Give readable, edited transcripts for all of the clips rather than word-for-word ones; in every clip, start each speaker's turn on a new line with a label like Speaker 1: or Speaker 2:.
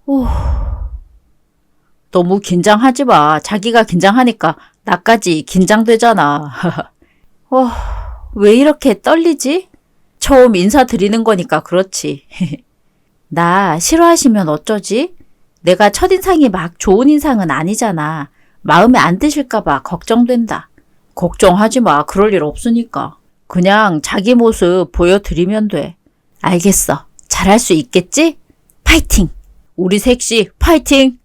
Speaker 1: 오, 너무 긴장하지 마. 자기가 긴장하니까 나까지 긴장되잖아. 왜 이렇게 떨리지? 처음 인사드리는 거니까 그렇지. 나 싫어하시면 어쩌지? 내가 첫인상이 막 좋은 인상은 아니잖아. 마음에 안 드실까봐 걱정된다. 걱정하지 마. 그럴 일 없으니까. 그냥 자기 모습 보여드리면 돼. 알겠어. 잘할 수 있겠지? 파이팅! 우리 섹시 파이팅!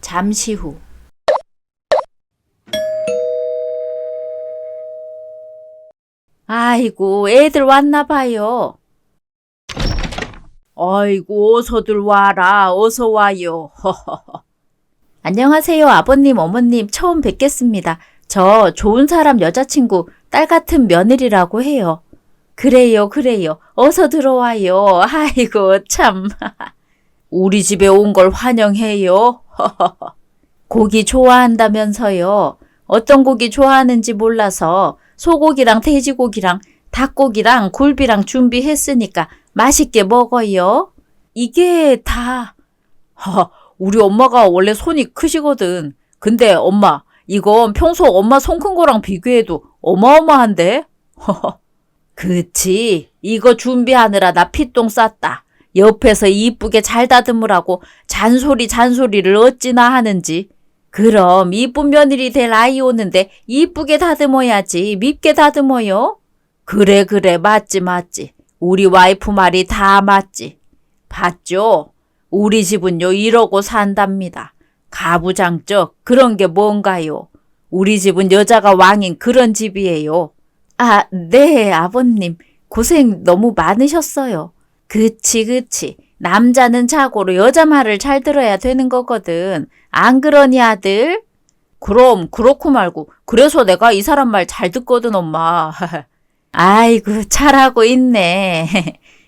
Speaker 1: 잠시 후. 아이고, 애들 왔나 봐요. 아이고, 어서들 와라. 어서 와요. 안녕하세요, 아버님, 어머님. 처음 뵙겠습니다. 저 좋은 사람 여자친구, 딸 같은 며느리라고 해요. 그래요, 그래요. 어서 들어와요. 아이고, 참. 우리 집에 온 걸 환영해요. 고기 좋아한다면서요. 어떤 고기 좋아하는지 몰라서 소고기랑 돼지고기랑 닭고기랑 굴비랑 준비했으니까 맛있게 먹어요. 이게 다... 우리 엄마가 원래 손이 크시거든. 근데 엄마, 이건 평소 엄마 손 큰 거랑 비교해도 어마어마한데? 그치. 이거 준비하느라 나 피똥 쌌다. 옆에서 이쁘게 잘 다듬으라고 잔소리를 어찌나 하는지. 그럼 이쁜 며느리 될 아이 오는데 이쁘게 다듬어야지. 밉게 다듬어요? 그래 맞지. 우리 와이프 말이 다 맞지. 봤죠? 우리 집은요 이러고 산답니다. 가부장적 그런 게 뭔가요? 우리 집은 여자가 왕인 그런 집이에요. 아, 네, 아버님. 고생 너무 많으셨어요. 그치. 남자는 자고로 여자 말을 잘 들어야 되는 거거든. 안 그러니, 아들? 그럼, 그렇고 말고. 그래서 내가 이 사람 말 잘 듣거든, 엄마. 아이고, 잘하고 있네.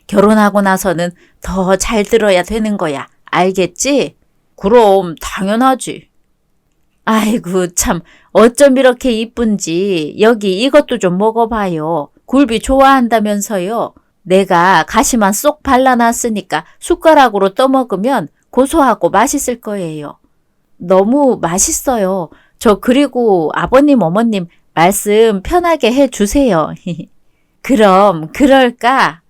Speaker 1: 결혼하고 나서는 더 잘 들어야 되는 거야. 알겠지? 그럼, 당연하지. 아이고, 참, 어쩜 이렇게 이쁜지. 여기 이것도 좀 먹어봐요. 굴비 좋아한다면서요. 내가 가시만 쏙 발라놨으니까 숟가락으로 떠먹으면 고소하고 맛있을 거예요. 너무 맛있어요. 저 그리고 아버님, 어머님 말씀 편하게 해주세요. 그럼 그럴까?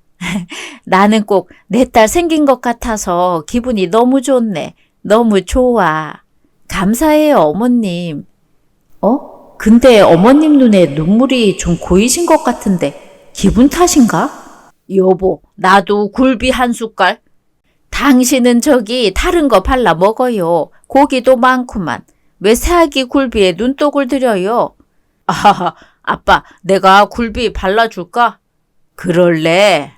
Speaker 1: 나는 꼭 내 딸 생긴 것 같아서 기분이 너무 좋네. 너무 좋아. 감사해요, 어머님. 근데 어머님 눈에 눈물이 좀 고이신 것 같은데 기분 탓인가? 여보, 나도 굴비 한 숟갈. 당신은 저기 다른 거 발라 먹어요. 고기도 많구만. 왜 새아기 굴비에 눈독을 들여요? 아빠, 내가 굴비 발라줄까? 그럴래?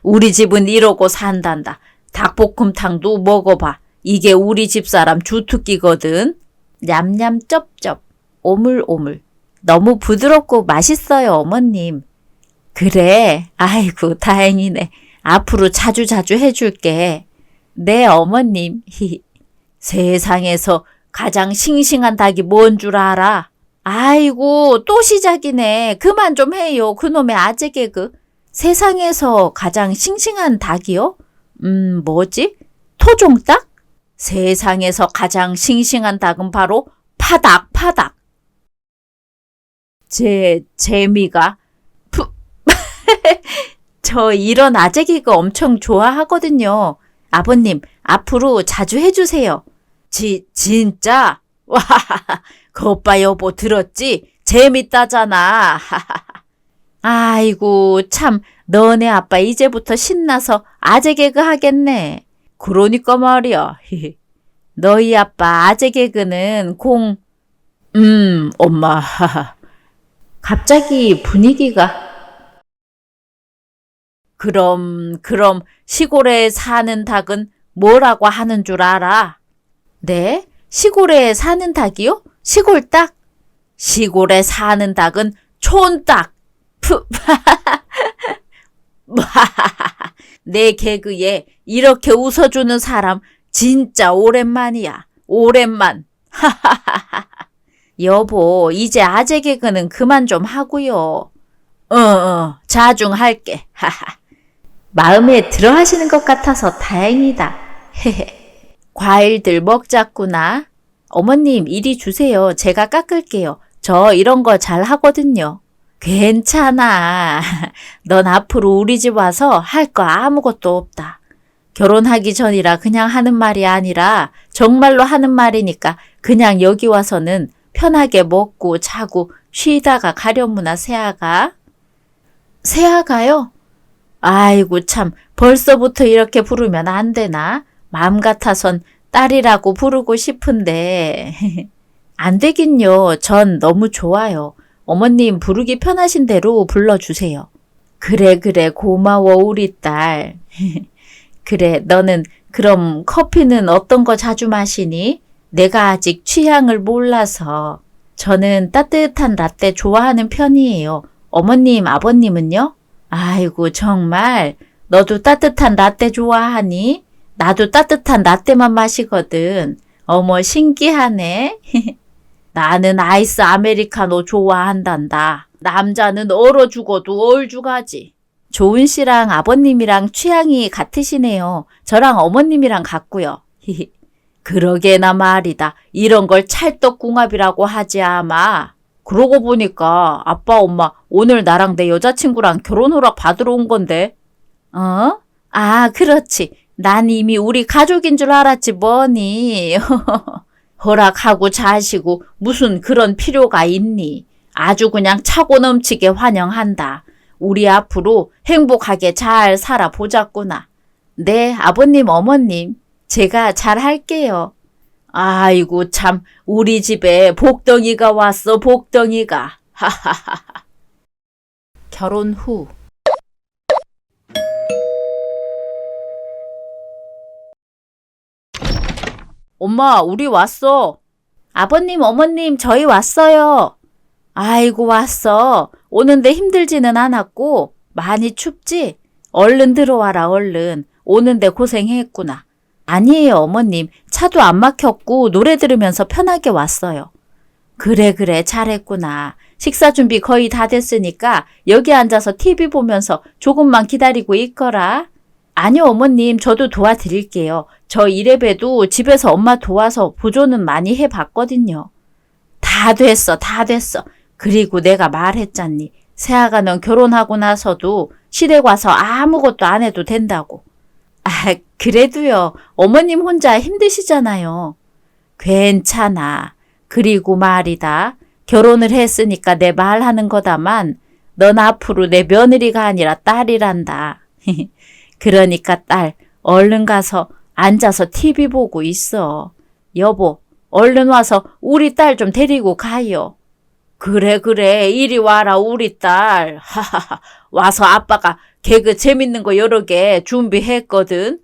Speaker 1: 우리 집은 이러고 산단다. 닭볶음탕도 먹어봐. 이게 우리 집사람 주특기거든. 냠냠 쩝쩝, 오물오물. 너무 부드럽고 맛있어요, 어머님. 그래, 아이고, 다행이네. 앞으로 자주 해줄게. 네, 어머님. 세상에서 가장 싱싱한 닭이 뭔 줄 알아? 아이고, 또 시작이네. 그만 좀 해요. 그놈의 아재 개그. 세상에서 가장 싱싱한 닭이요? 뭐지? 토종닭? 세상에서 가장 싱싱한 닭은 바로 파닭. 재미가. 저 이런 아재 개그 엄청 좋아하거든요. 아버님, 앞으로 자주 해주세요. 진짜? 와, 그오빠 여보 들었지? 재밌다잖아. 아이고, 참, 너네 아빠 이제부터 신나서 아재 개그 하겠네. 그러니까 말이야. 너희 아빠 아재 개그는 엄마. 갑자기 분위기가. 그럼 시골에 사는 닭은 뭐라고 하는 줄 알아? 네? 시골에 사는 닭이요? 시골닭? 시골에 사는 닭은 촌닭. 내 개그에 이렇게 웃어주는 사람 진짜 오랜만이야. 오랜만. 여보, 이제 아재 개그는 그만 좀 하고요. 자중할게. 마음에 들어 하시는 것 같아서 다행이다. 헤헤. 과일들 먹자꾸나. 어머님, 이리 주세요. 제가 깎을게요. 저 이런 거 잘 하거든요. 괜찮아. 넌 앞으로 우리 집 와서 할 거 아무것도 없다. 결혼하기 전이라 그냥 하는 말이 아니라 정말로 하는 말이니까 그냥 여기 와서는 편하게 먹고 자고 쉬다가 가려무나 새아가. 새아가요? 아이고 참 벌써부터 이렇게 부르면 안 되나? 마음 같아선 딸이라고 부르고 싶은데 안 되긴요. 전 너무 좋아요. 어머님 부르기 편하신 대로 불러주세요. 그래 고마워 우리 딸. 그래 너는 그럼 커피는 어떤 거 자주 마시니? 내가 아직 취향을 몰라서. 저는 따뜻한 라떼 좋아하는 편이에요. 어머님 아버님은요? 아이고 정말 너도 따뜻한 라떼 좋아하니? 나도 따뜻한 라떼만 마시거든. 어머 신기하네. 나는 아이스 아메리카노 좋아한단다. 남자는 얼어 죽어도 얼죽하지. 조은 씨랑 아버님이랑 취향이 같으시네요. 저랑 어머님이랑 같고요. 그러게나 말이다. 이런 걸 찰떡궁합이라고 하지 아마. 그러고 보니까 아빠 엄마 오늘 나랑 내 여자친구랑 결혼 허락 받으러 온 건데. 어? 아 그렇지. 난 이미 우리 가족인 줄 알았지 뭐니. 허락하고 자시고 무슨 그런 필요가 있니. 아주 그냥 차고 넘치게 환영한다. 우리 앞으로 행복하게 잘 살아보자꾸나. 네, 아버님, 어머님, 제가 잘 할게요. 아이고 참 우리 집에 복덩이가 왔어 복덩이가. 하하하. 결혼 후. 엄마, 우리 왔어. 아버님, 어머님, 저희 왔어요. 아이고, 왔어. 오는데 힘들지는 않았고, 많이 춥지? 얼른 들어와라, 얼른. 오는데 고생했구나. 아니에요, 어머님. 차도 안 막혔고, 노래 들으면서 편하게 왔어요. 그래, 잘했구나. 식사 준비 거의 다 됐으니까, 여기 앉아서 TV 보면서 조금만 기다리고 있거라. 아니요, 어머님. 저도 도와드릴게요. 저 이래봬도 집에서 엄마 도와서 보조는 많이 해봤거든요. 다 됐어. 그리고 내가 말했잖니. 새아가 넌 결혼하고 나서도 시댁 와서 아무것도 안 해도 된다고. 아, 그래도요. 어머님 혼자 힘드시잖아요. 괜찮아. 그리고 말이다. 결혼을 했으니까 내 말하는 거다만 넌 앞으로 내 며느리가 아니라 딸이란다. 그러니까 딸, 얼른 가서 앉아서 TV 보고 있어. 여보, 얼른 와서 우리 딸 좀 데리고 가요. 그래, 이리 와라 우리 딸. 하하하. 와서 아빠가 개그 재밌는 거 여러 개 준비했거든.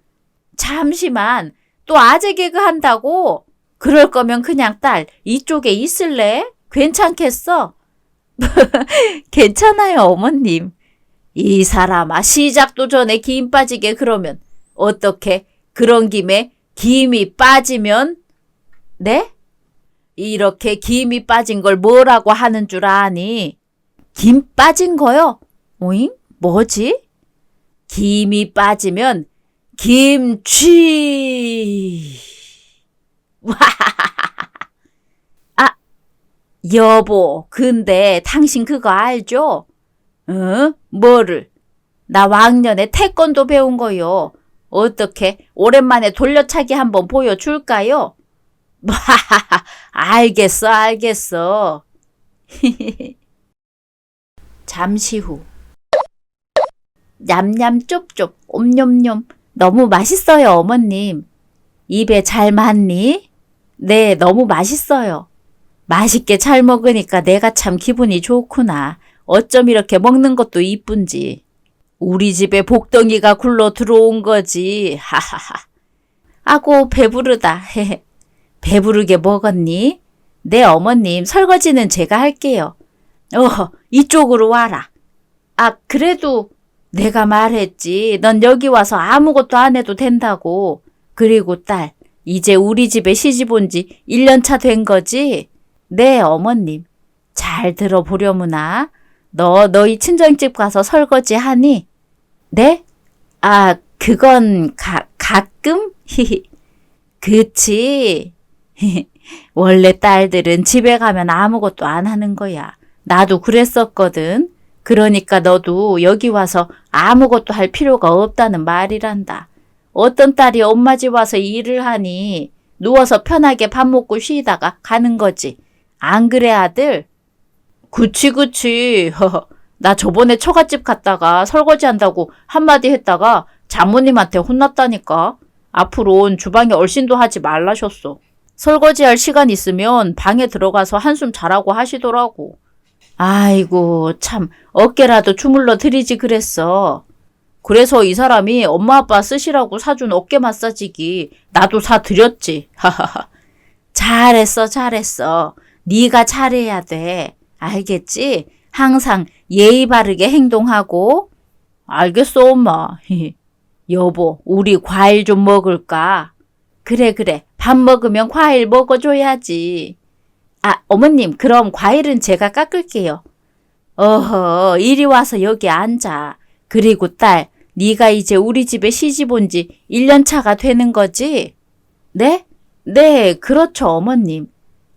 Speaker 1: 잠시만, 또 아재 개그 한다고? 그럴 거면 그냥 딸 이쪽에 있을래? 괜찮겠어? 괜찮아요, 어머님. 이 사람아, 시작도 전에 김 빠지게 그러면 어떻게? 그런 김에 김이 빠지면? 네? 이렇게 김이 빠진 걸 뭐라고 하는 줄 아니? 김 빠진 거요? 오잉? 뭐지? 김이 빠지면 김치. 아, 여보, 근데 당신 그거 알죠? 응? 뭐를? 나 왕년에 태권도 배운 거요. 어떻게? 오랜만에 돌려차기 한번 보여줄까요? 알겠어. 잠시 후. 냠냠 쩝쩝 옴뇸뇸 너무 맛있어요, 어머님. 입에 잘 맞니? 네, 너무 맛있어요. 맛있게 잘 먹으니까 내가 참 기분이 좋구나. 어쩜 이렇게 먹는 것도 이쁜지. 우리 집에 복덩이가 굴러 들어온 거지. 하하하. 아고 배부르다. 배부르게 먹었니? 네, 어머님. 설거지는 제가 할게요. 이쪽으로 와라. 아, 그래도 내가 말했지. 넌 여기 와서 아무것도 안 해도 된다고. 그리고 딸, 이제 우리 집에 시집 온 지 1년 차 된 거지? 네, 어머님. 잘 들어보려무나. 너희 친정집 가서 설거지 하니? 네? 아, 그건 가끔? 그치. 원래 딸들은 집에 가면 아무것도 안 하는 거야. 나도 그랬었거든. 그러니까 너도 여기 와서 아무것도 할 필요가 없다는 말이란다. 어떤 딸이 엄마 집 와서 일을 하니 누워서 편하게 밥 먹고 쉬다가 가는 거지. 안 그래, 아들? 그치, 그치. 나 저번에 처갓집 갔다가 설거지 한다고 한마디 했다가 장모님한테 혼났다니까. 앞으론 주방에 얼씬도 하지 말라셨어. 설거지할 시간 있으면 방에 들어가서 한숨 자라고 하시더라고. 아이고, 참, 어깨라도 주물러 드리지 그랬어. 그래서 이 사람이 엄마 아빠 쓰시라고 사준 어깨 마사지기 나도 사드렸지. 하하하. 잘했어, 잘했어. 네가 잘해야 돼. 알겠지? 항상 예의 바르게 행동하고. 알겠어, 엄마. 여보, 우리 과일 좀 먹을까? 그래, 그래. 밥 먹으면 과일 먹어줘야지. 아, 어머님, 그럼 과일은 제가 깎을게요. 어허, 이리 와서 여기 앉아. 그리고 딸, 네가 이제 우리 집에 시집 온 지 1년 차가 되는 거지? 네? 네, 그렇죠, 어머님.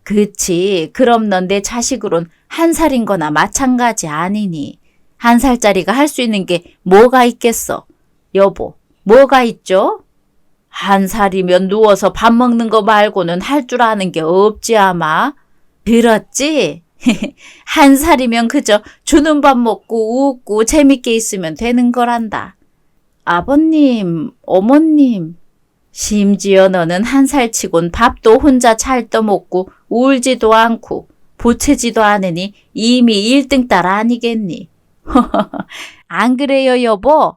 Speaker 1: 그치. 그럼 넌 내 자식으론 1살인 거나 마찬가지 아니니. 1살짜리가 할 수 있는 게 뭐가 있겠어? 여보, 뭐가 있죠? 1살이면 누워서 밥 먹는 거 말고는 할 줄 아는 게 없지 아마. 들었지? 1살이면 그저 주는 밥 먹고 웃고 재밌게 있으면 되는 거란다. 아버님, 어머님. 심지어 너는 1살치곤 밥도 혼자 잘 떠먹고 울지도 않고 보채지도 않으니 이미 1등 딸 아니겠니? 안 그래요, 여보?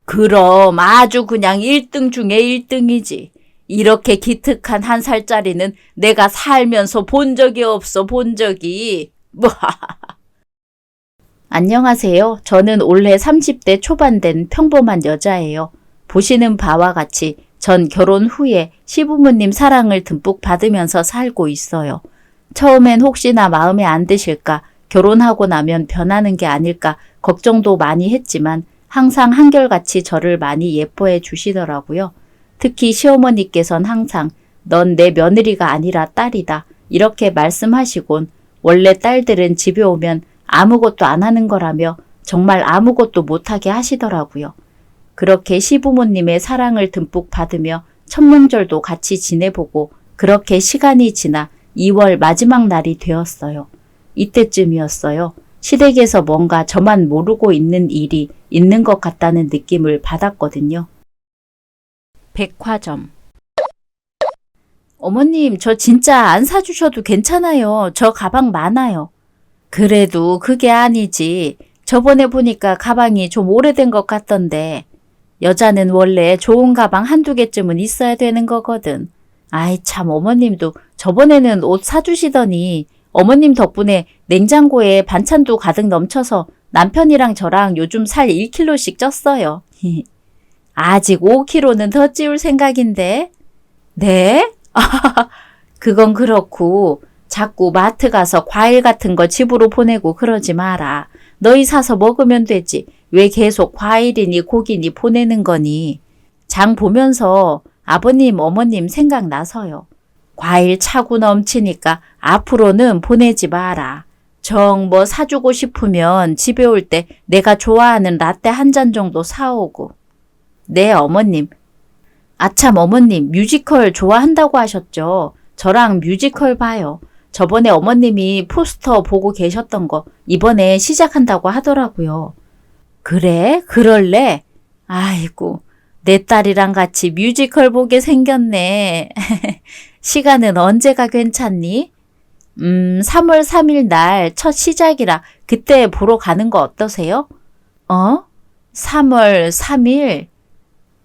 Speaker 1: 그럼 아주 그냥 1등 중에 1등이지. 이렇게 기특한 1살짜리는 내가 살면서 본 적이 없어, 본 적이. 안녕하세요. 저는 올해 30대 초반 된 평범한 여자예요. 보시는 바와 같이 전 결혼 후에 시부모님 사랑을 듬뿍 받으면서 살고 있어요. 처음엔 혹시나 마음에 안 드실까, 결혼하고 나면 변하는 게 아닐까 걱정도 많이 했지만 항상 한결같이 저를 많이 예뻐해 주시더라고요. 특히 시어머니께선 항상 넌 내 며느리가 아니라 딸이다 이렇게 말씀하시곤 원래 딸들은 집에 오면 아무것도 안 하는 거라며 정말 아무것도 못하게 하시더라고요. 그렇게 시부모님의 사랑을 듬뿍 받으며 첫 명절도 같이 지내보고 그렇게 시간이 지나 2월 마지막 날이 되었어요. 이때쯤이었어요. 시댁에서 뭔가 저만 모르고 있는 일이 있는 것 같다는 느낌을 받았거든요. 백화점. 어머님, 저 진짜 안 사주셔도 괜찮아요. 저 가방 많아요. 그래도 그게 아니지. 저번에 보니까 가방이 좀 오래된 것 같던데. 여자는 원래 좋은 가방 한두 개쯤은 있어야 되는 거거든. 아이 참 어머님도 저번에는 옷 사주시더니 어머님 덕분에 냉장고에 반찬도 가득 넘쳐서 남편이랑 저랑 요즘 살 1kg씩 쪘어요. 아직 5kg는 더 찌울 생각인데. 네? 그건 그렇고 자꾸 마트 가서 과일 같은 거 집으로 보내고 그러지 마라. 너희 사서 먹으면 되지. 왜 계속 과일이니 고기니 보내는 거니? 장 보면서 아버님, 어머님 생각나서요. 과일 차고 넘치니까 앞으로는 보내지 마라. 정 뭐 사주고 싶으면 집에 올 때 내가 좋아하는 라떼 한 잔 정도 사오고. 네, 어머님. 아참, 어머님 뮤지컬 좋아한다고 하셨죠? 저랑 뮤지컬 봐요. 저번에 어머님이 포스터 보고 계셨던 거 이번에 시작한다고 하더라고요. 그래? 그럴래? 아이고, 내 딸이랑 같이 뮤지컬 보게 생겼네. 시간은 언제가 괜찮니? 3월 3일 날 첫 시작이라 그때 보러 가는 거 어떠세요? 3월 3일?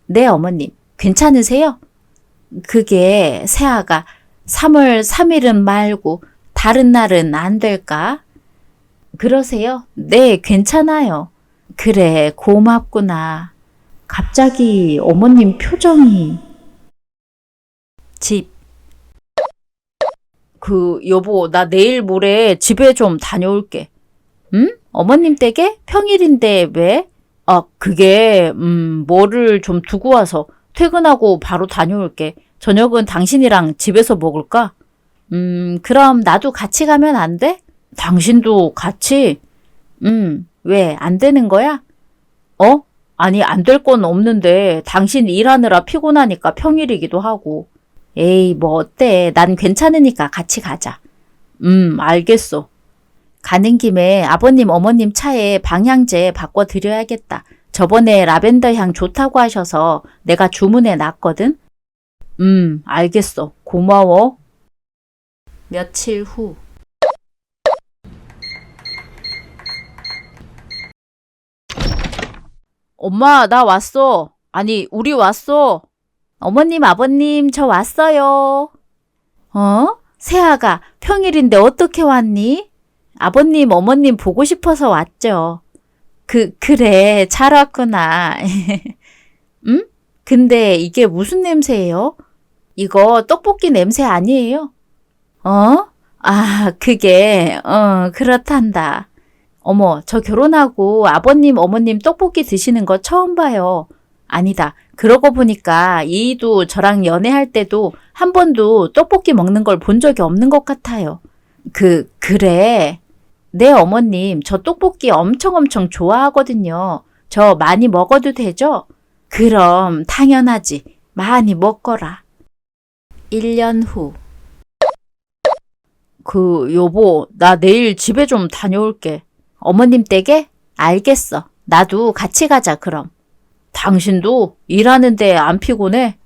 Speaker 1: 네, 어머님. 괜찮으세요? 그게 새아가 3월 3일은 말고 다른 날은 안 될까? 그러세요? 네, 괜찮아요. 그래, 고맙구나. 갑자기 어머님 표정이. 집. 여보, 나 내일 모레 집에 좀 다녀올게. 응? 어머님 댁에? 평일인데 왜? 아, 그게, 뭐를 좀 두고 와서 퇴근하고 바로 다녀올게. 저녁은 당신이랑 집에서 먹을까? 그럼 나도 같이 가면 안 돼? 당신도 같이? 왜, 안 되는 거야? 어? 아니, 안 될 건 없는데, 당신 일하느라 피곤하니까 평일이기도 하고. 에이, 뭐 어때? 난 괜찮으니까 같이 가자. 알겠어. 가는 김에 아버님, 어머님 차에 방향제 바꿔드려야겠다. 저번에 라벤더 향 좋다고 하셔서 내가 주문해 놨거든? 알겠어. 고마워. 며칠 후. 엄마, 나 왔어. 아니, 우리 왔어. 어머님, 아버님, 저 왔어요. 어? 세아가 평일인데 어떻게 왔니? 아버님, 어머님 보고 싶어서 왔죠. 그래. 잘 왔구나. 응? 근데 이게 무슨 냄새예요? 이거 떡볶이 냄새 아니에요? 어? 아, 그렇단다. 어머, 저 결혼하고 아버님, 어머님 떡볶이 드시는 거 처음 봐요. 아니다. 그러고 보니까 이도 저랑 연애할 때도 한 번도 떡볶이 먹는 걸 본 적이 없는 것 같아요. 그래. 네, 어머님, 저 떡볶이 엄청 좋아하거든요. 저 많이 먹어도 되죠? 그럼 당연하지. 많이 먹거라. 1년 후. 여보, 나 내일 집에 좀 다녀올게. 어머님 댁에? 알겠어. 나도 같이 가자, 그럼. 당신도 일하는데 안 피곤해?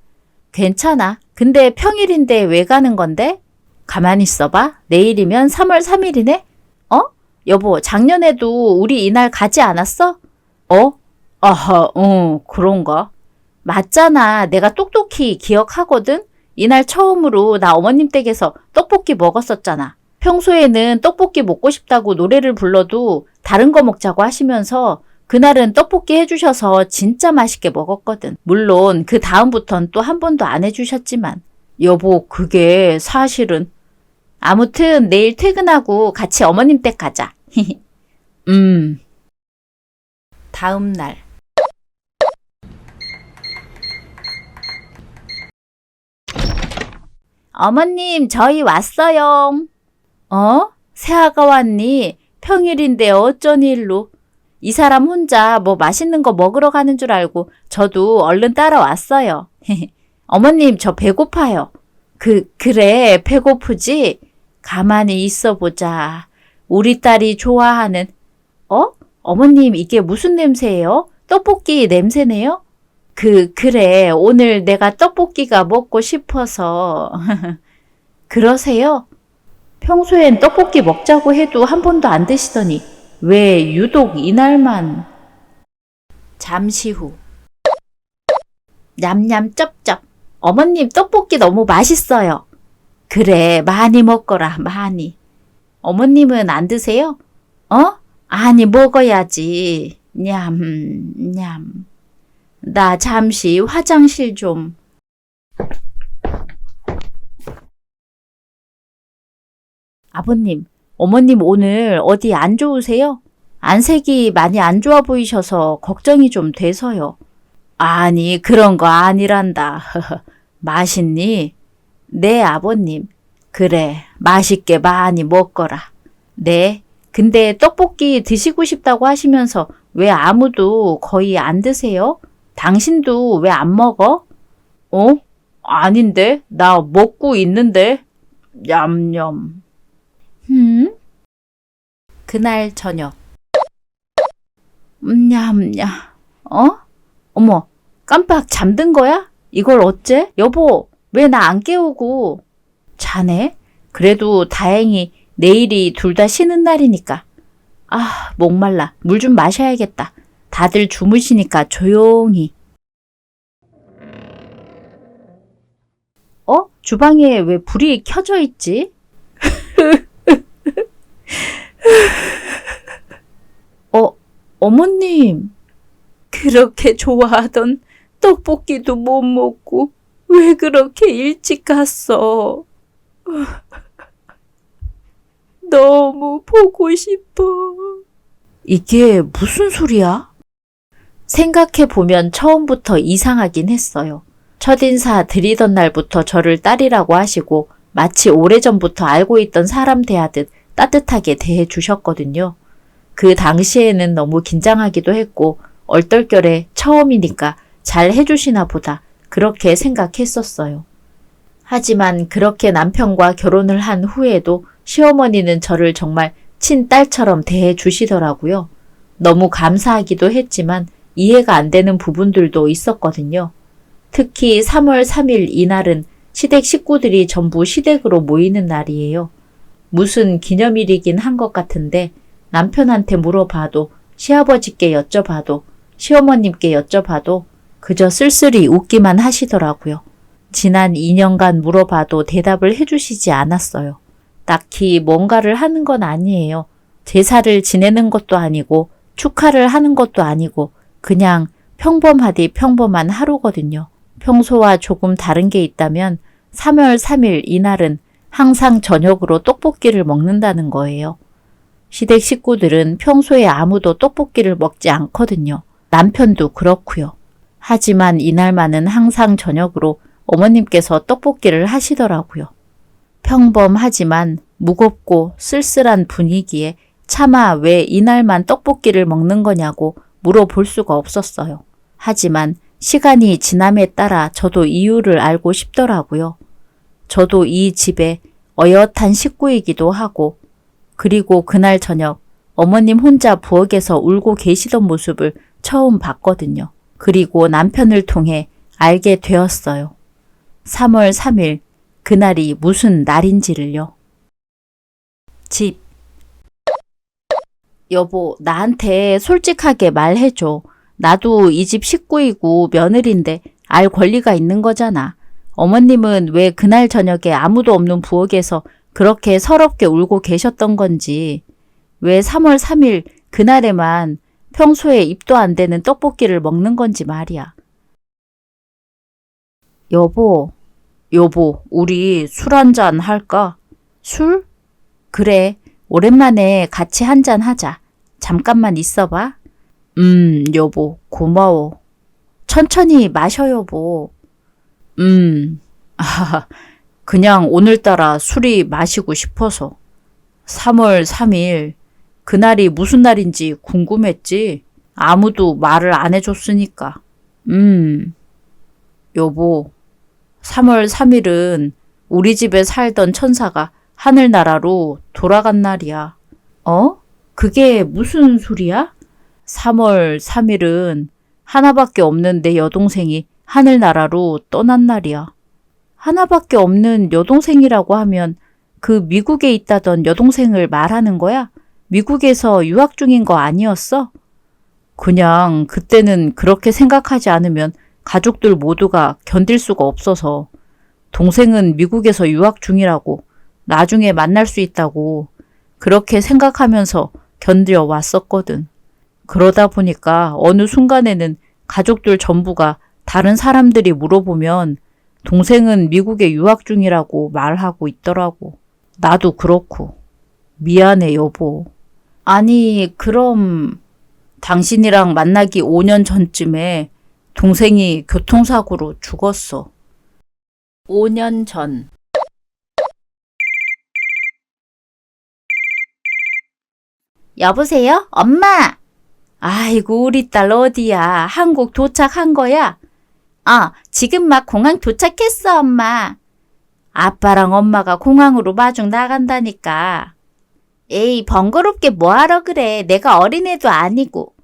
Speaker 1: 괜찮아. 근데 평일인데 왜 가는 건데? 가만히 있어봐. 내일이면 3월 3일이네? 어? 여보, 작년에도 우리 이날 가지 않았어? 어? 아하, 그런가? 맞잖아. 내가 똑똑히 기억하거든? 이날 처음으로 나 어머님 댁에서 떡볶이 먹었었잖아. 평소에는 떡볶이 먹고 싶다고 노래를 불러도 다른 거 먹자고 하시면서 그날은 떡볶이 해주셔서 진짜 맛있게 먹었거든. 물론 그 다음부턴 또 한 번도 안 해주셨지만. 여보, 그게 사실은. 아무튼 내일 퇴근하고 같이 어머님 댁 가자. 다음 날. 어머님, 저희 왔어요. 어? 새아가 왔니? 평일인데 어쩐 일로? 이 사람 혼자 뭐 맛있는 거 먹으러 가는 줄 알고 저도 얼른 따라왔어요. 어머님, 저 배고파요. 그래, 배고프지? 가만히 있어 보자. 우리 딸이 좋아하는, 어머님, 이게 무슨 냄새예요? 떡볶이 냄새네요? 그래, 오늘 내가 떡볶이가 먹고 싶어서. 그러세요? 평소엔 떡볶이 먹자고 해도 한 번도 안 드시더니 왜 유독 이날만. 잠시 후. 냠냠 쩝쩝. 어머님 떡볶이 너무 맛있어요. 그래, 많이 먹거라, 많이. 어머님은 안 드세요? 아니, 먹어야지. 냠. 나 잠시 화장실 좀. 아버님, 어머님 오늘 어디 안 좋으세요? 안색이 많이 안 좋아 보이셔서 걱정이 좀 돼서요. 아니, 그런 거 아니란다. 맛있니? 네, 아버님. 그래, 맛있게 많이 먹거라. 네, 근데 떡볶이 드시고 싶다고 하시면서 왜 아무도 거의 안 드세요? 당신도 왜 안 먹어? 아닌데, 나 먹고 있는데. 냠냠. 그날 저녁. 냠냠. 어머, 깜빡 잠든 거야? 이걸 어째? 여보, 왜 나 안 깨우고. 자네? 그래도 다행히 내일이 둘 다 쉬는 날이니까. 아, 목말라. 물 좀 마셔야겠다. 다들 주무시니까 조용히. 주방에 왜 불이 켜져 있지? 어머님. 그렇게 좋아하던 떡볶이도 못 먹고 왜 그렇게 일찍 갔어? 너무 보고 싶어. 이게 무슨 소리야? 생각해보면 처음부터 이상하긴 했어요. 첫인사 드리던 날부터 저를 딸이라고 하시고 마치 오래전부터 알고 있던 사람 대하듯 따뜻하게 대해 주셨거든요. 그 당시에는 너무 긴장하기도 했고 얼떨결에 처음이니까 잘 해주시나 보다 그렇게 생각했었어요. 하지만 그렇게 남편과 결혼을 한 후에도 시어머니는 저를 정말 친딸처럼 대해 주시더라고요. 너무 감사하기도 했지만 이해가 안 되는 부분들도 있었거든요. 특히 3월 3일 이날은 시댁 식구들이 전부 시댁으로 모이는 날이에요. 무슨 기념일이긴 한 것 같은데 남편한테 물어봐도 시아버지께 여쭤봐도 시어머님께 여쭤봐도 그저 쓸쓸히 웃기만 하시더라고요. 지난 2년간 물어봐도 대답을 해주시지 않았어요. 딱히 뭔가를 하는 건 아니에요. 제사를 지내는 것도 아니고 축하를 하는 것도 아니고 그냥 평범하디 평범한 하루거든요. 평소와 조금 다른 게 있다면 3월 3일 이날은 항상 저녁으로 떡볶이를 먹는다는 거예요. 시댁 식구들은 평소에 아무도 떡볶이를 먹지 않거든요. 남편도 그렇고요. 하지만 이날만은 항상 저녁으로 어머님께서 떡볶이를 하시더라고요. 평범하지만 무겁고 쓸쓸한 분위기에 차마 왜 이날만 떡볶이를 먹는 거냐고 물어볼 수가 없었어요. 하지만 시간이 지남에 따라 저도 이유를 알고 싶더라고요. 저도 이 집의 어엿한 식구이기도 하고 그리고 그날 저녁 어머님 혼자 부엌에서 울고 계시던 모습을 처음 봤거든요. 그리고 남편을 통해 알게 되었어요. 3월 3일 그날이 무슨 날인지를요. 집. 여보, 나한테 솔직하게 말해줘. 나도 이 집 식구이고 며느리인데 알 권리가 있는 거잖아. 어머님은 왜 그날 저녁에 아무도 없는 부엌에서 그렇게 서럽게 울고 계셨던 건지, 왜 3월 3일 그날에만 평소에 입도 안 되는 떡볶이를 먹는 건지 말이야. 여보, 우리 술 한잔 할까? 술? 그래, 오랜만에 같이 한잔 하자. 잠깐만 있어봐. 여보, 고마워. 천천히 마셔, 여보. 그냥 오늘따라 술이 마시고 싶어서. 3월 3일, 그날이 무슨 날인지 궁금했지. 아무도 말을 안 해줬으니까. 여보, 3월 3일은 우리 집에 살던 천사가 하늘나라로 돌아간 날이야. 어? 그게 무슨 소리야? 3월 3일은 하나밖에 없는 내 여동생이 하늘나라로 떠난 날이야. 하나밖에 없는 여동생이라고 하면 그 미국에 있다던 여동생을 말하는 거야? 미국에서 유학 중인 거 아니었어? 그냥 그때는 그렇게 생각하지 않으면 가족들 모두가 견딜 수가 없어서 동생은 미국에서 유학 중이라고 나중에 만날 수 있다고 그렇게 생각하면서 견뎌왔었거든. 그러다 보니까 어느 순간에는 가족들 전부가 다른 사람들이 물어보면 동생은 미국에 유학 중이라고 말하고 있더라고. 나도 그렇고. 미안해, 여보. 아니, 그럼 당신이랑 만나기 5년 전쯤에 동생이 교통사고로 죽었어. 5년 전. 여보세요? 엄마! 아이고, 우리 딸 어디야? 한국 도착한 거야? 지금 막 공항 도착했어, 엄마. 아빠랑 엄마가 공항으로 마중 나간다니까. 에이, 번거롭게 뭐하러 그래. 내가 어린애도 아니고.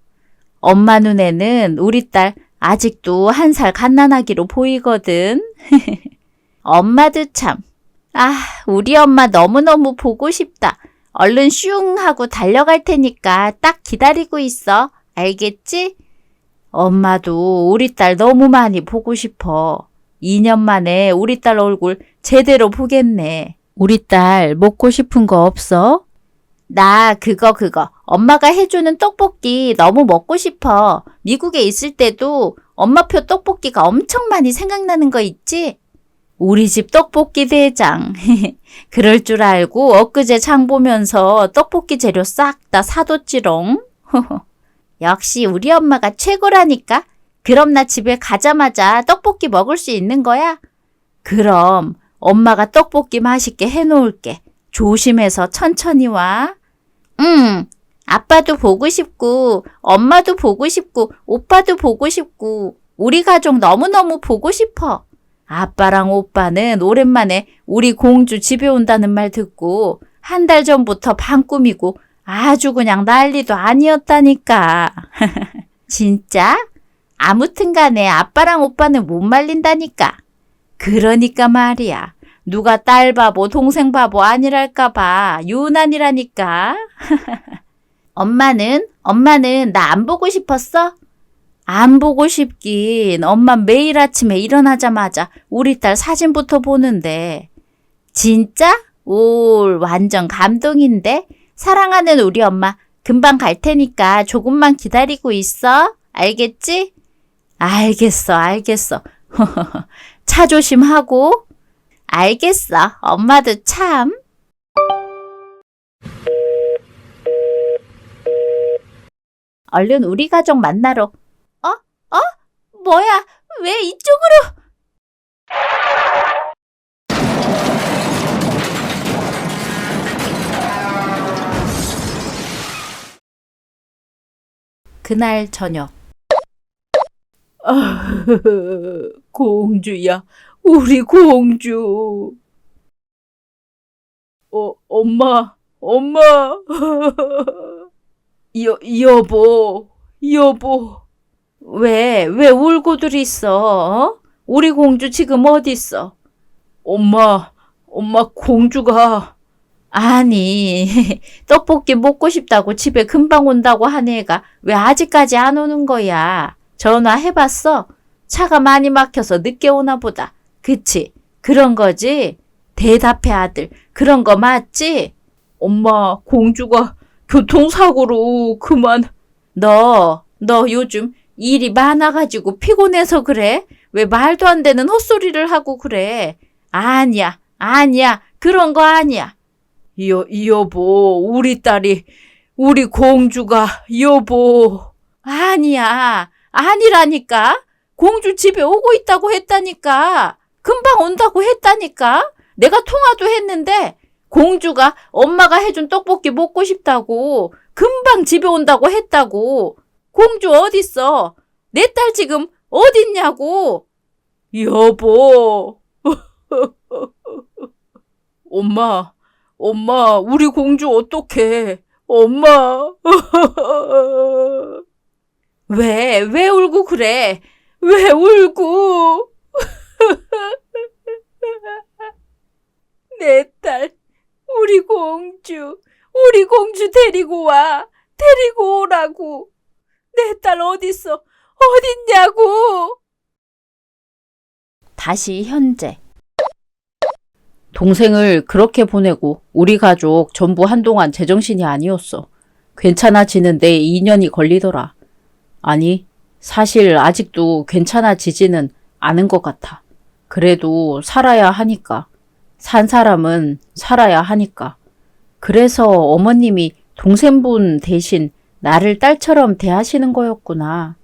Speaker 1: 엄마 눈에는 우리 딸 아직도 1살 갓난아기로 보이거든. 엄마도 참. 우리 엄마 너무너무 보고 싶다. 얼른 슝 하고 달려갈 테니까 딱 기다리고 있어. 알겠지? 엄마도 우리 딸 너무 많이 보고 싶어. 2년 만에 우리 딸 얼굴 제대로 보겠네. 우리 딸 먹고 싶은 거 없어? 나 그거. 엄마가 해주는 떡볶이 너무 먹고 싶어. 미국에 있을 때도 엄마표 떡볶이가 엄청 많이 생각나는 거 있지? 우리 집 떡볶이 대장. 그럴 줄 알고 엊그제 장 보면서 떡볶이 재료 싹 다 사뒀지롱. 역시 우리 엄마가 최고라니까. 그럼 나 집에 가자마자 떡볶이 먹을 수 있는 거야? 그럼 엄마가 떡볶이 맛있게 해놓을게. 조심해서 천천히 와. 응, 아빠도 보고 싶고, 엄마도 보고 싶고, 오빠도 보고 싶고, 우리 가족 너무너무 보고 싶어. 아빠랑 오빠는 오랜만에 우리 공주 집에 온다는 말 듣고 한 달 전부터 방 꾸미고 아주 그냥 난리도 아니었다니까. 진짜? 아무튼 간에 아빠랑 오빠는 못 말린다니까. 그러니까 말이야. 누가 딸 바보, 동생 바보 아니랄까봐 유난이라니까. 엄마는 나 안 보고 싶었어? 안 보고 싶긴. 엄마 매일 아침에 일어나자마자 우리 딸 사진부터 보는데. 진짜? 올, 완전 감동인데? 사랑하는 우리 엄마, 금방 갈 테니까 조금만 기다리고 있어. 알겠지? 알겠어. 차 조심하고. 알겠어. 엄마도 참. 얼른 우리 가족 만나러. 뭐야? 왜 이쪽으로? 그날 저녁. 공주야, 우리 공주. 엄마. 여보. 왜 울고들 있어? 우리 공주 지금 어디 있어? 엄마 공주가. 아니, 떡볶이 먹고 싶다고 집에 금방 온다고 한 애가 왜 아직까지 안 오는 거야? 전화해봤어? 차가 많이 막혀서 늦게 오나 보다. 그치? 그런 거지? 대답해 아들. 그런 거 맞지? 엄마, 공주가 교통사고로 그만. 너 요즘 일이 많아가지고 피곤해서 그래? 왜 말도 안 되는 헛소리를 하고 그래? 아니야. 그런 거 아니야. 여보, 우리 딸이, 우리 공주가, 여보. 아니라니까. 공주 집에 오고 있다고 했다니까. 금방 온다고 했다니까. 내가 통화도 했는데 공주가 엄마가 해준 떡볶이 먹고 싶다고 금방 집에 온다고 했다고. 공주 어딨어? 내 딸 지금 어딨냐고. 여보. 엄마, 우리 공주 어떡해. 엄마. 왜 울고 그래? 왜 울고? 내 딸, 우리 공주 데리고 오라고. 내 딸 어딨어? 어딨냐고. 다시 현재. 동생을 그렇게 보내고 우리 가족 전부 한동안 제정신이 아니었어. 괜찮아지는데 2년이 걸리더라. 아니, 사실 아직도 괜찮아지지는 않은 것 같아. 그래도 살아야 하니까. 산 사람은 살아야 하니까. 그래서 어머님이 동생분 대신 나를 딸처럼 대하시는 거였구나.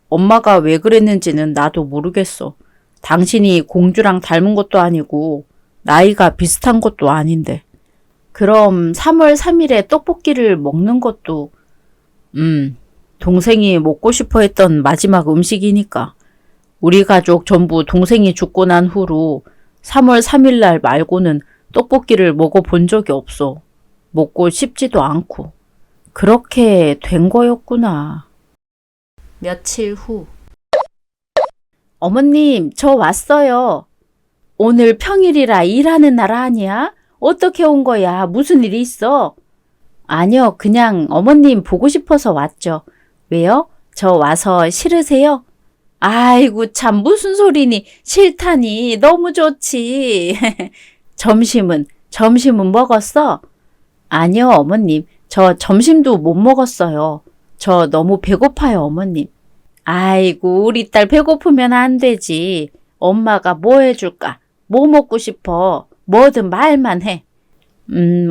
Speaker 1: 엄마가 왜 그랬는지는 나도 모르겠어. 당신이 공주랑 닮은 것도 아니고 나이가 비슷한 것도 아닌데. 그럼 3월 3일에 떡볶이를 먹는 것도 동생이 먹고 싶어 했던 마지막 음식이니까. 우리 가족 전부 동생이 죽고 난 후로 3월 3일 날 말고는 떡볶이를 먹어본 적이 없어. 먹고 싶지도 않고. 그렇게 된 거였구나. 며칠 후. 어머님, 저 왔어요. 오늘 평일이라 일하는 날 아니야? 어떻게 온 거야? 무슨 일이 있어? 아니요, 그냥 어머님 보고 싶어서 왔죠. 왜요? 저 와서 싫으세요? 아이고, 참 무슨 소리니? 싫다니. 너무 좋지. 점심은 먹었어? 아니요, 어머님. 저 점심도 못 먹었어요. 저 너무 배고파요, 어머님. 아이고, 우리 딸 배고프면 안 되지. 엄마가 뭐 해줄까? 뭐 먹고 싶어? 뭐든 말만 해.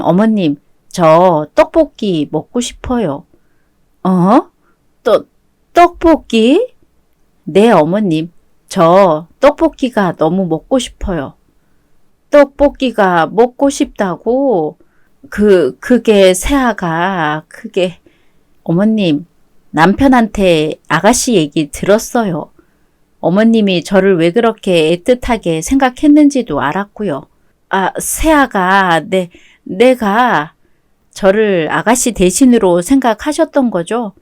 Speaker 1: 어머님, 저 떡볶이 먹고 싶어요. 떡볶이? 네, 어머님. 저 떡볶이가 너무 먹고 싶어요. 떡볶이가 먹고 싶다고? 그게 새아가, 어머님, 남편한테 아가씨 얘기 들었어요. 어머님이 저를 왜 그렇게 애틋하게 생각했는지도 알았고요. 아, 새아가, 내가 저를 아가씨 대신으로 생각하셨던 거죠?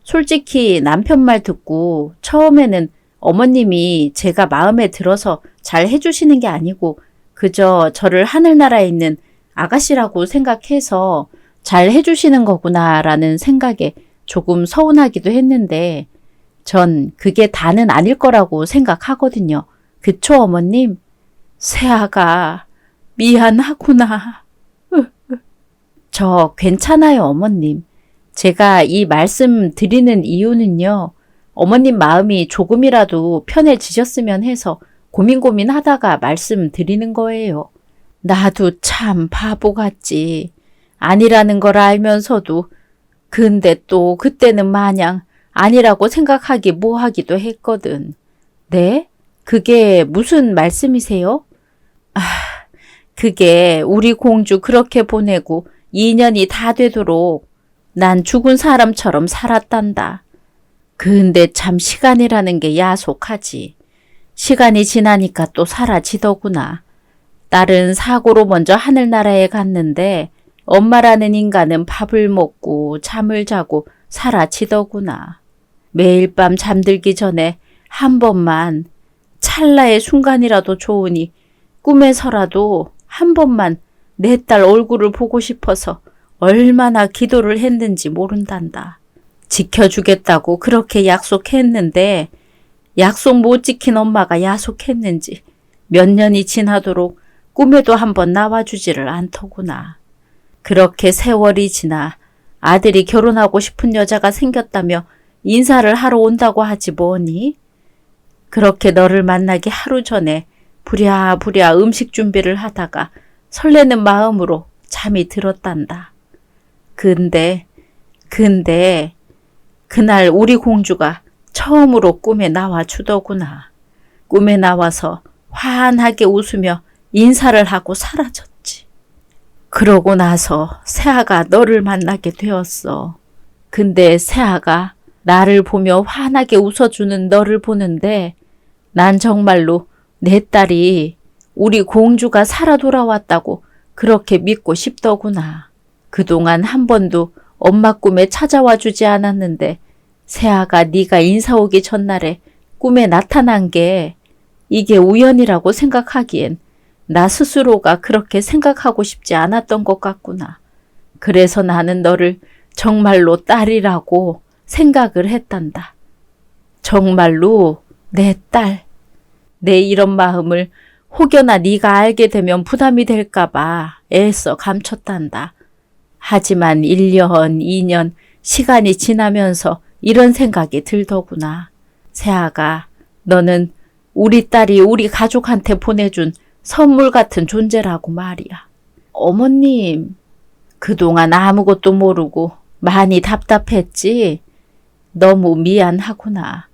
Speaker 1: 솔직히 남편 말 듣고 처음에는 어머님이 제가 마음에 들어서 잘 해주시는 게 아니고 그저 저를 하늘나라에 있는 아가씨라고 생각해서 잘 해주시는 거구나라는 생각에 조금 서운하기도 했는데 전 그게 다는 아닐 거라고 생각하거든요. 그쵸, 어머님? 새아가 미안하구나. 저 괜찮아요, 어머님. 제가 이 말씀 드리는 이유는요. 어머님 마음이 조금이라도 편해지셨으면 해서 고민하다가 말씀 드리는 거예요. 나도 참 바보 같지. 아니라는 걸 알면서도 근데 또 그때는 마냥 아니라고 생각하기 뭐하기도 했거든. 네? 그게 무슨 말씀이세요? 아, 그게 우리 공주 그렇게 보내고 2년이 다 되도록 난 죽은 사람처럼 살았단다. 근데 참 시간이라는 게 야속하지. 시간이 지나니까 또 사라지더구나. 딸은 사고로 먼저 하늘나라에 갔는데 엄마라는 인간은 밥을 먹고 잠을 자고 사라지더구나. 매일 밤 잠들기 전에 한 번만 찰나의 순간이라도 좋으니 꿈에서라도 한 번만 내 딸 얼굴을 보고 싶어서 얼마나 기도를 했는지 모른단다. 지켜주겠다고 그렇게 약속했는데 약속 못 지킨 엄마가 야속했는지 몇 년이 지나도록 꿈에도 한번 나와주지를 않더구나. 그렇게 세월이 지나 아들이 결혼하고 싶은 여자가 생겼다며 인사를 하러 온다고 하지 뭐니? 그렇게 너를 만나기 하루 전에 부랴부랴 음식 준비를 하다가 설레는 마음으로 잠이 들었단다. 근데 그날 우리 공주가 처음으로 꿈에 나와 주더구나. 꿈에 나와서 환하게 웃으며 인사를 하고 사라졌지. 그러고 나서 새아가 너를 만나게 되었어. 근데 새아가 나를 보며 환하게 웃어주는 너를 보는데 난 정말로 내 딸이 우리 공주가 살아 돌아왔다고 그렇게 믿고 싶더구나. 그동안 한 번도 엄마 꿈에 찾아와 주지 않았는데 새아가 네가 인사 오기 전날에 꿈에 나타난 게 이게 우연이라고 생각하기엔 나 스스로가 그렇게 생각하고 싶지 않았던 것 같구나. 그래서 나는 너를 정말로 딸이라고 생각을 했단다. 정말로 내 딸. 내 이런 마음을 혹여나 네가 알게 되면 부담이 될까 봐 애써 감췄단다. 하지만 1년, 2년 시간이 지나면서 이런 생각이 들더구나. 새아가 너는 우리 딸이 우리 가족한테 보내준 선물 같은 존재라고 말이야. 어머님, 그동안 아무것도 모르고 많이 답답했지? 너무 미안하구나.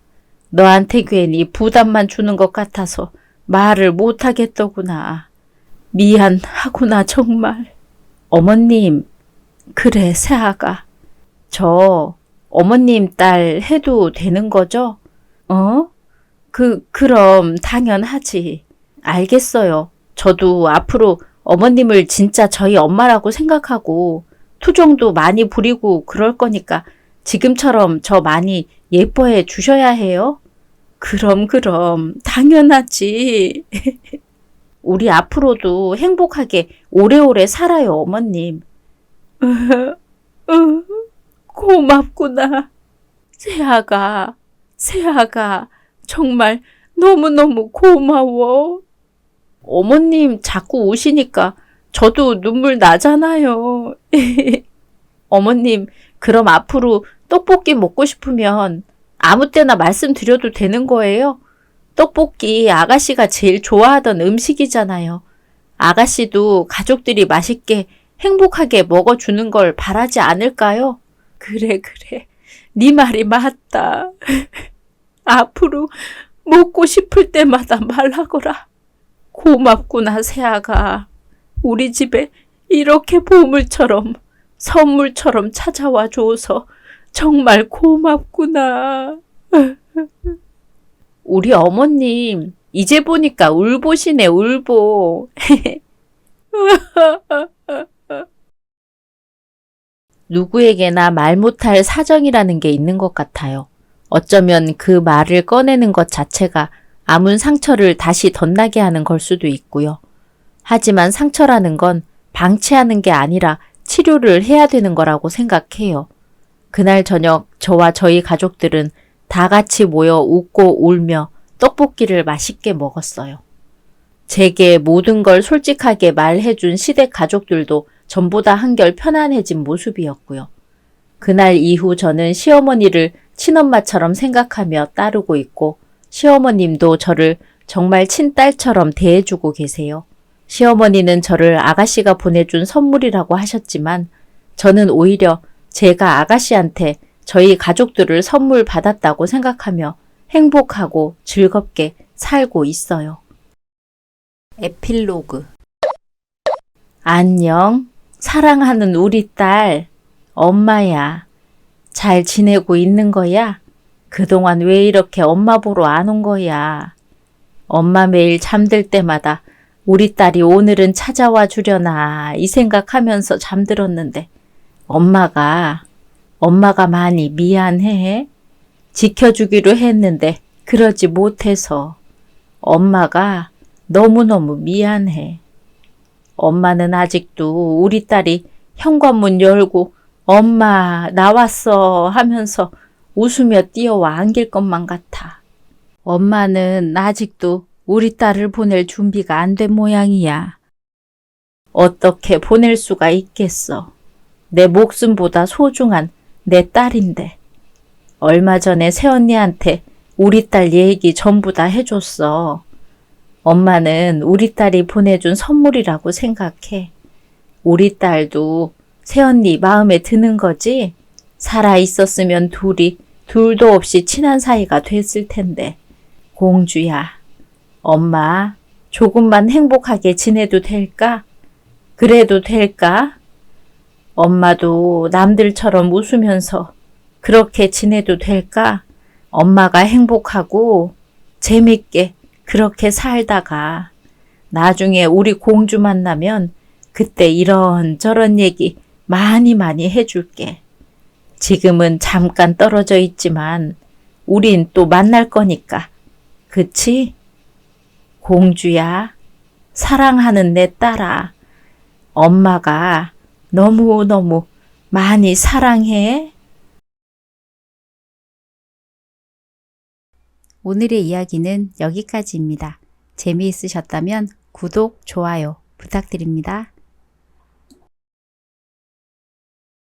Speaker 1: 너한테 괜히 부담만 주는 것 같아서 말을 못하겠더구나. 미안하구나 정말. 어머님, 그래 새아가. 저 어머님 딸 해도 되는 거죠? 그럼 당연하지. 알겠어요. 저도 앞으로 어머님을 진짜 저희 엄마라고 생각하고 투정도 많이 부리고 그럴 거니까 지금처럼 저 많이 예뻐해 주셔야 해요. 그럼 당연하지. 우리 앞으로도 행복하게 오래오래 살아요, 어머님. 고맙구나. 새아가 정말 너무너무 고마워. 어머님 자꾸 우시니까 저도 눈물 나잖아요. 어머님, 그럼 앞으로 떡볶이 먹고 싶으면 아무 때나 말씀드려도 되는 거예요? 떡볶이 아가씨가 제일 좋아하던 음식이잖아요. 아가씨도 가족들이 맛있게 행복하게 먹어주는 걸 바라지 않을까요? 그래. 네 말이 맞다. 앞으로 먹고 싶을 때마다 말하거라. 고맙구나, 새아가. 우리 집에 이렇게 보물처럼, 선물처럼 찾아와 줘서 정말 고맙구나. 우리 어머님, 이제 보니까 울보시네, 울보. 누구에게나 말 못할 사정이라는 게 있는 것 같아요. 어쩌면 그 말을 꺼내는 것 자체가 아문 상처를 다시 덧나게 하는 걸 수도 있고요. 하지만 상처라는 건 방치하는 게 아니라 치료를 해야 되는 거라고 생각해요. 그날 저녁 저와 저희 가족들은 다 같이 모여 웃고 울며 떡볶이를 맛있게 먹었어요. 제게 모든 걸 솔직하게 말해준 시댁 가족들도 전보다 한결 편안해진 모습이었고요. 그날 이후 저는 시어머니를 친엄마처럼 생각하며 따르고 있고 시어머님도 저를 정말 친딸처럼 대해주고 계세요. 시어머니는 저를 아가씨가 보내준 선물이라고 하셨지만 저는 오히려 제가 아가씨한테 저희 가족들을 선물 받았다고 생각하며 행복하고 즐겁게 살고 있어요. 에필로그. 안녕. 사랑하는 우리 딸. 엄마야. 잘 지내고 있는 거야? 그동안 왜 이렇게 엄마 보러 안 온 거야? 엄마 매일 잠들 때마다 우리 딸이 오늘은 찾아와 주려나 이 생각하면서 잠들었는데 엄마가 많이 미안해. 지켜주기로 했는데 그러지 못해서 엄마가 너무너무 미안해. 엄마는 아직도 우리 딸이 현관문 열고 엄마 나왔어 하면서 웃으며 뛰어와 안길 것만 같아. 엄마는 아직도 우리 딸을 보낼 준비가 안 된 모양이야. 어떻게 보낼 수가 있겠어. 내 목숨보다 소중한 내 딸인데. 얼마 전에 새언니한테 우리 딸 얘기 전부 다 해줬어. 엄마는 우리 딸이 보내준 선물이라고 생각해. 우리 딸도 새언니 마음에 드는 거지? 살아 있었으면 둘도 없이 친한 사이가 됐을 텐데. 공주야, 엄마 조금만 행복하게 지내도 될까? 그래도 될까? 엄마도 남들처럼 웃으면서 그렇게 지내도 될까? 엄마가 행복하고 재밌게 그렇게 살다가 나중에 우리 공주 만나면 그때 이런저런 얘기 많이 해줄게. 지금은 잠깐 떨어져 있지만 우린 또 만날 거니까. 그치? 공주야, 사랑하는 내 딸아. 엄마가 너무너무 많이 사랑해. 오늘의 이야기는 여기까지입니다. 재미있으셨다면 구독, 좋아요 부탁드립니다.